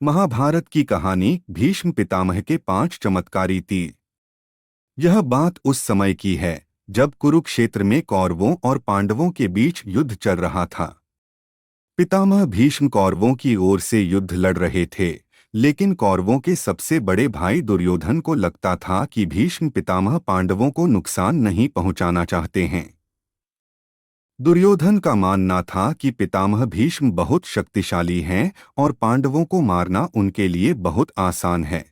महाभारत की कहानी भीष्म पितामह के 5 चमत्कारी तीर। यह बात उस समय की है जब कुरुक्षेत्र में कौरवों और पांडवों के बीच युद्ध चल रहा था। पितामह भीष्म कौरवों की ओर से युद्ध लड़ रहे थे, लेकिन कौरवों के सबसे बड़े भाई दुर्योधन को लगता था कि भीष्म पितामह पांडवों को नुकसान नहीं पहुंचाना चाहते हैं। दुर्योधन का मानना था कि पितामह भीष्म बहुत शक्तिशाली हैं और पांडवों को मारना उनके लिए बहुत आसान है।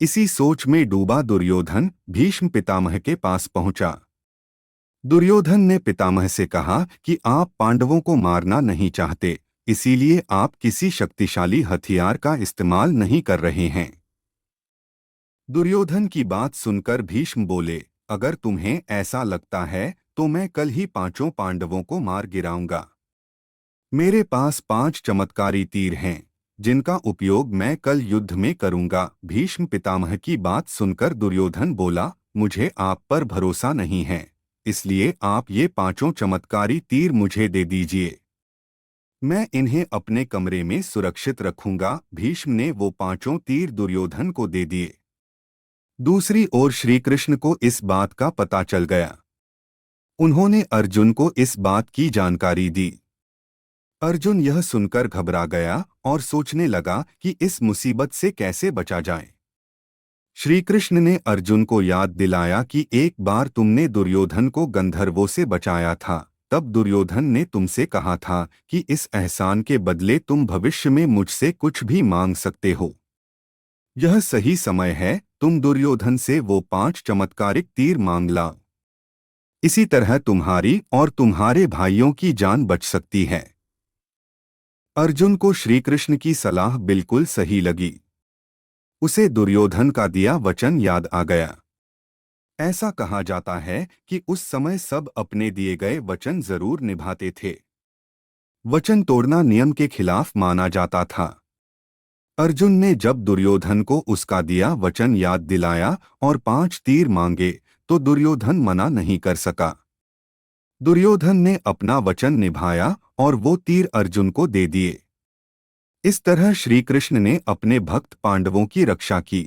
इसी सोच में डूबा दुर्योधन भीष्म पितामह के पास पहुंचा। दुर्योधन ने पितामह से कहा कि आप पांडवों को मारना नहीं चाहते, इसीलिए आप किसी शक्तिशाली हथियार का इस्तेमाल नहीं कर रहे हैं। दुर्योधन की बात सुनकर भीष्म बोले, अगर तुम्हें ऐसा लगता है तो मैं कल ही 5 पांडवों को मार गिराऊंगा। मेरे पास 5 चमत्कारी तीर हैं, जिनका उपयोग मैं कल युद्ध में करूंगा। भीष्म पितामह की बात सुनकर दुर्योधन बोला, मुझे आप पर भरोसा नहीं है, इसलिए आप ये 5 चमत्कारी तीर मुझे दे दीजिए। मैं इन्हें अपने कमरे में सुरक्षित रखूंगा। भीष्म ने वो 5 तीर दुर्योधन को दे दिए। दूसरी ओर श्री कृष्ण को इस बात का पता चल गया। उन्होंने अर्जुन को इस बात की जानकारी दी। अर्जुन यह सुनकर घबरा गया और सोचने लगा कि इस मुसीबत से कैसे बचा जाए। श्री कृष्ण ने अर्जुन को याद दिलाया कि एक बार तुमने दुर्योधन को गंधर्वों से बचाया था। तब दुर्योधन ने तुमसे कहा था कि इस एहसान के बदले तुम भविष्य में मुझसे कुछ भी मांग सकते हो। यह सही समय है, तुम दुर्योधन से वो 5 चमत्कारिक तीर मांग लाओ। इसी तरह तुम्हारी और तुम्हारे भाइयों की जान बच सकती है। अर्जुन को श्री कृष्ण की सलाह बिल्कुल सही लगी। उसे दुर्योधन का दिया वचन याद आ गया। ऐसा कहा जाता है कि उस समय सब अपने दिए गए वचन जरूर निभाते थे। वचन तोड़ना नियम के खिलाफ माना जाता था। अर्जुन ने जब दुर्योधन को उसका दिया वचन याद दिलाया और 5 तीर मांगे, तो दुर्योधन मना नहीं कर सका। दुर्योधन ने अपना वचन निभाया और वो तीर अर्जुन को दे दिए। इस तरह श्री कृष्ण ने अपने भक्त पांडवों की रक्षा की।